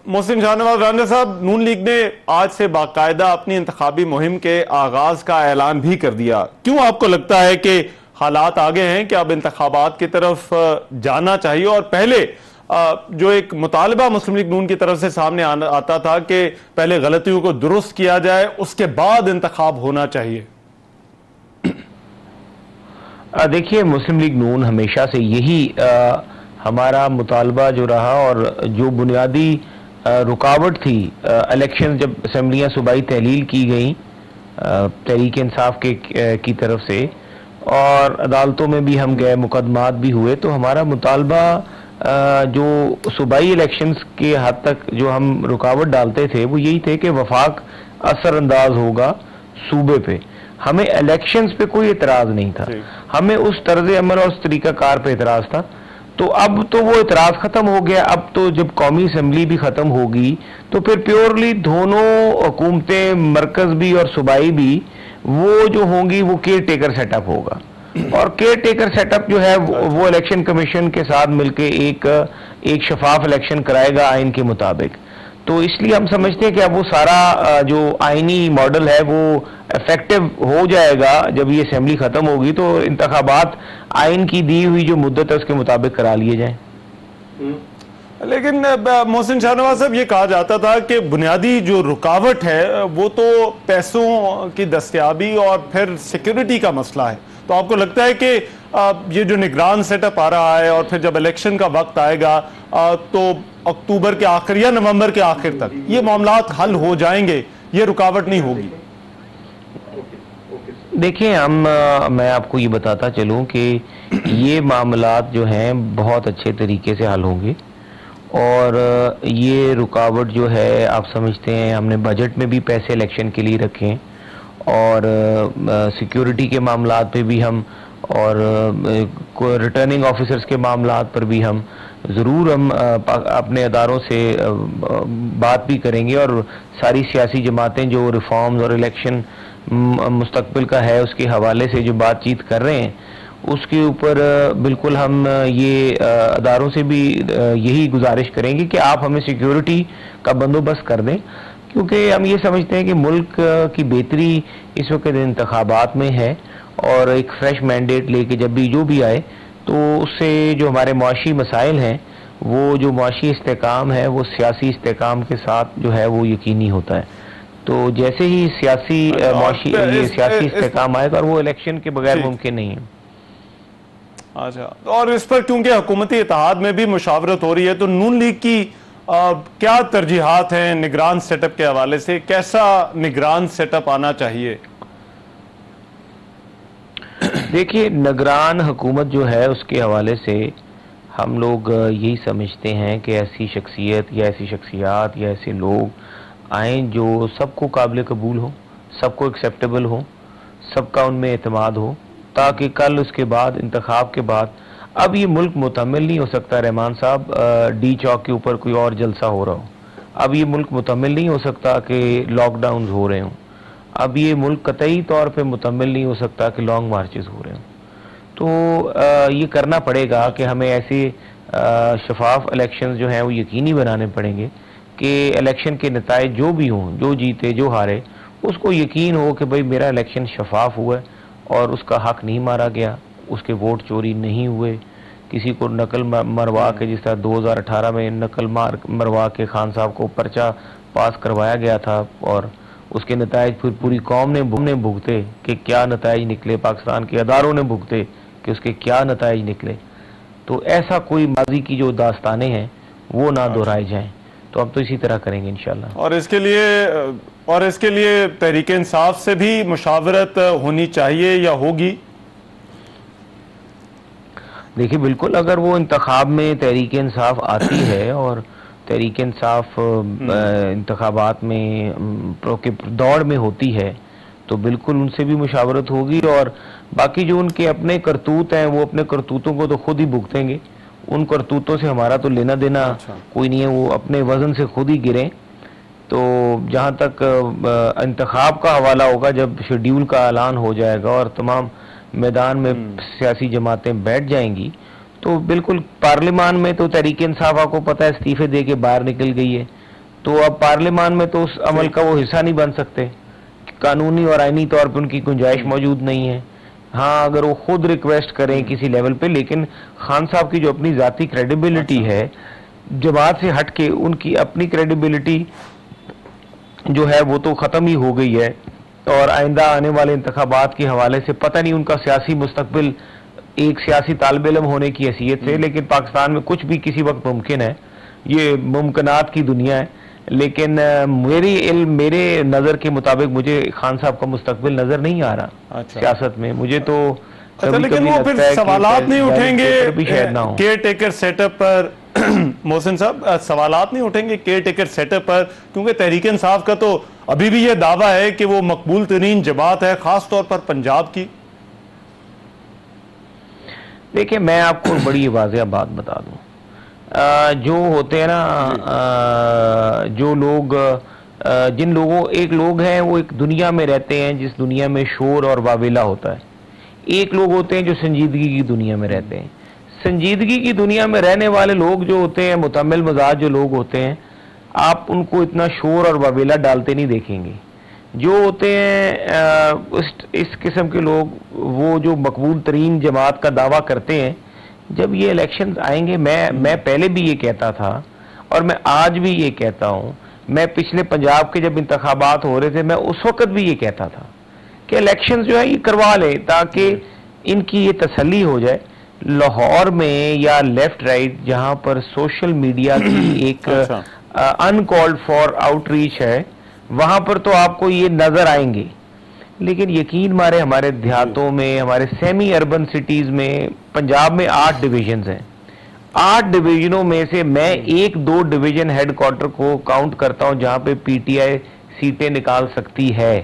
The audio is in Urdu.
محسن شاہنواز رانا صاحب، نون لیگ نے آج سے باقاعدہ اپنی انتخابی مہم کے آغاز کا اعلان بھی کر دیا. کیوں آپ کو لگتا ہے کہ حالات آگے ہیں کہ اب انتخابات کی طرف جانا چاہیے، اور پہلے جو ایک مطالبہ مسلم لیگ نون کی طرف سے سامنے آتا تھا کہ پہلے غلطیوں کو درست کیا جائے اس کے بعد انتخاب ہونا چاہیے؟ دیکھیے، مسلم لیگ نون ہمیشہ سے یہی ہمارا مطالبہ جو رہا، اور جو بنیادی رکاوٹ تھی الیکشن جب اسمبلیاں صوبائی تحلیل کی گئیں تحریک انصاف کی طرف سے، اور عدالتوں میں بھی ہم گئے، مقدمات بھی ہوئے، تو ہمارا مطالبہ جو صوبائی الیکشنز کے حد تک جو ہم رکاوٹ ڈالتے تھے وہ یہی تھے کہ وفاق اثر انداز ہوگا صوبے پہ. ہمیں الیکشنز پہ کوئی اعتراض نہیں تھا، ہمیں اس طرز عمل اور اس طریقہ کار پہ اعتراض تھا. تو اب تو وہ اعتراض ختم ہو گیا. اب تو جب قومی اسمبلی بھی ختم ہوگی تو پھر پیورلی دونوں حکومتیں، مرکز بھی اور صوبائی بھی، وہ جو ہوں گی وہ کیئر ٹیکر سیٹ اپ ہوگا. اور کیئر ٹیکر سیٹ اپ جو ہے وہ الیکشن کمیشن کے ساتھ مل کے ایک شفاف الیکشن کرائے گا آئین کے مطابق. تو اس لیے ہم سمجھتے ہیں کہ اب وہ سارا جو آئینی ماڈل ہے وہ افیکٹو ہو جائے گا. جب یہ اسمبلی ختم ہوگی تو انتخابات آئین کی دی ہوئی جو مدت ہے اس کے مطابق کرا لیے جائیں. لیکن محسن شاہنواز صاحب، یہ کہا جاتا تھا کہ بنیادی جو رکاوٹ ہے وہ تو پیسوں کی دستیابی اور پھر سیکیورٹی کا مسئلہ ہے. تو آپ کو لگتا ہے کہ یہ جو نگران سیٹ اپ آ رہا ہے، اور پھر جب الیکشن کا وقت آئے گا تو اکتوبر کے آخر یا نومبر کے آخر تک یہ معاملات حل ہو جائیں گے، یہ رکاوٹ نہیں ہوگی؟ دیکھیں، میں آپ کو یہ بتاتا چلوں کہ یہ معاملات جو ہیں بہت اچھے طریقے سے حل ہوں گے. اور یہ رکاوٹ جو ہے آپ سمجھتے ہیں ہم نے بجٹ میں بھی پیسے الیکشن کے لیے رکھے ہیں، اور سیکیورٹی کے معاملات پہ بھی ہم، اور ریٹرننگ آفیسرز کے معاملات پر بھی ہم ضرور اپنے اداروں سے بات بھی کریں گے. اور ساری سیاسی جماعتیں جو ریفارمز اور الیکشن مستقبل کا ہے اس کے حوالے سے جو بات چیت کر رہے ہیں، اس کے اوپر بالکل ہم یہ اداروں سے بھی یہی گزارش کریں گے کہ آپ ہمیں سیکیورٹی کا بندوبست کر دیں. کیونکہ ہم یہ سمجھتے ہیں کہ ملک کی بہتری اس وقت انتخابات میں ہے، اور ایک فریش مینڈیٹ لے کے جب بھی جو بھی آئے تو اس سے جو ہمارے معاشی مسائل ہیں، وہ جو معاشی استحکام ہے وہ سیاسی استحکام کے ساتھ جو ہے وہ یقینی ہوتا ہے. تو جیسے ہی سیاسی استحکام آئے گا، اور وہ الیکشن کے بغیر ممکن نہیں ہے. اچھا، اور اس پر کیونکہ حکومتی اتحاد میں بھی مشاورت ہو رہی ہے، تو نون لیگ کی کیا ترجیحات ہیں نگران سیٹ اپ کے حوالے سے؟ کیسا نگران سیٹ اپ آنا چاہیے؟ دیکھیے، نگران حکومت جو ہے اس کے حوالے سے ہم لوگ یہی سمجھتے ہیں کہ ایسی شخصیت یا ایسی شخصیات یا ایسے لوگ آئیں جو سب کو قابل قبول ہو، سب کو ایکسیپٹیبل ہو، سب کا ان میں اعتماد ہو، تاکہ کل اس کے بعد انتخاب کے بعد، اب یہ ملک متحمل نہیں ہو سکتا رحمان صاحب ڈی چوک کے اوپر کوئی اور جلسہ ہو رہا ہو. اب یہ ملک متحمل نہیں ہو سکتا کہ لاک ڈاؤنز ہو رہے ہوں. اب یہ ملک قطعی طور پہ متحمل نہیں ہو سکتا کہ لانگ مارچز ہو رہے ہوں. تو یہ کرنا پڑے گا کہ ہمیں ایسے شفاف الیکشنز جو ہیں وہ یقینی بنانے پڑیں گے کہ الیکشن کے نتائج جو بھی ہوں، جو جیتے جو ہارے، اس کو یقین ہو کہ بھئی میرا الیکشن شفاف ہوا ہے اور اس کا حق نہیں مارا گیا، اس کے ووٹ چوری نہیں ہوئے، کسی کو نقل مروا کے، جس طرح 2018 میں نقل مروا کے خان صاحب کو پرچہ پاس کروایا گیا تھا، اور اس کے نتائج پھر پوری قوم نے بھگتے کہ کیا نتائج نکلے، پاکستان کے اداروں نے بھگتے کہ اس کے کیا نتائج نکلے. تو ایسا کوئی ماضی کی جو داستانیں ہیں وہ نہ دہرائے جائیں. تو اب تو اسی طرح کریں گے انشاءاللہ. اور اس کے لیے تحریک انصاف سے بھی مشاورت ہونی چاہیے یا ہوگی؟ دیکھیے، بالکل، اگر وہ انتخاب میں تحریک انصاف آتی ہے اور تحریک انصاف انتخابات میں دوڑ میں ہوتی ہے تو بالکل ان سے بھی مشاورت ہوگی. اور باقی جو ان کے اپنے کرتوت ہیں وہ اپنے کرتوتوں کو تو خود ہی بھگتیں گے. ان کرتوتوں سے ہمارا تو لینا دینا کوئی نہیں ہے، وہ اپنے وزن سے خود ہی گریں. تو جہاں تک انتخاب کا حوالہ ہوگا، جب شیڈیول کا اعلان ہو جائے گا اور تمام میدان میں سیاسی جماعتیں بیٹھ جائیں گی، تو بالکل پارلیمان میں تو تحریک انصاف آپ کو پتہ ہے استعفے دے کے باہر نکل گئی ہے. تو اب پارلیمان میں تو اس عمل کا وہ حصہ نہیں بن سکتے، قانونی اور آئینی طور پہ ان کی گنجائش موجود نہیں ہے. ہاں اگر وہ خود ریکویسٹ کریں کسی لیول پہ، لیکن خان صاحب کی جو اپنی ذاتی کریڈیبلٹی ہے جماعت سے ہٹ کے، ان کی اپنی کریڈیبلٹی جو ہے وہ تو ختم ہی ہو گئی ہے، اور آئندہ آنے والے انتخابات کے حوالے سے پتہ نہیں ان کا سیاسی مستقبل ایک سیاسی طالب علم ہونے کی حیثیت سے، لیکن پاکستان میں کچھ بھی کسی وقت ممکن ہے، یہ ممکنات کی دنیا ہے. لیکن میرے نظر کے مطابق مجھے خان صاحب کا مستقبل نظر نہیں آ رہا سیاست میں. مجھے تو لیکن وہ پھر سوالات نہیں اٹھیں گے کیئر ٹیکر سیٹ اپ پر محسن صاحب، سوالات نہیں اٹھیں گے کیئر ٹیکر سیٹ اپ پر، کیونکہ تحریک انصاف کا تو ابھی بھی یہ دعویٰ ہے کہ وہ مقبول ترین جماعت ہے، خاص طور پر پنجاب کی. دیکھیں میں آپ کو بڑی واضح بات بتا دوں، جو ہوتے ہیں نا جو لوگ جن لوگوں ایک لوگ ہیں وہ ایک دنیا میں رہتے ہیں جس دنیا میں شور اور واویلا ہوتا ہے، ایک لوگ ہوتے ہیں جو سنجیدگی کی دنیا میں رہتے ہیں. سنجیدگی کی دنیا میں رہنے والے لوگ جو ہوتے ہیں، متعمل مزاج جو لوگ ہوتے ہیں، آپ ان کو اتنا شور اور واویلا ڈالتے نہیں دیکھیں گے. جو ہوتے ہیں اس قسم کے لوگ، وہ جو مقبول ترین جماعت کا دعویٰ کرتے ہیں، جب یہ الیکشنز آئیں گے، میں پہلے بھی یہ کہتا تھا اور میں آج بھی یہ کہتا ہوں، میں پچھلے پنجاب کے جب انتخابات ہو رہے تھے میں اس وقت بھی یہ کہتا تھا کہ الیکشنز جو ہے یہ کروا لیں تاکہ ان کی یہ تسلی ہو جائے. لاہور میں یا لیفٹ رائٹ جہاں پر سوشل میڈیا کی ایک ان کالڈ فار آؤٹ ریچ ہے، وہاں پر تو آپ کو یہ نظر آئیں گے. لیکن یقین مارے ہمارے دیہاتوں میں، ہمارے سیمی اربن سٹیز میں، پنجاب میں 8 ڈویژنز ہیں. 8 ڈویژنوں میں سے میں 1-2 ڈویژن ہیڈ کوارٹر کو کاؤنٹ کرتا ہوں جہاں پہ پی ٹی آئی سیٹیں نکال سکتی ہے.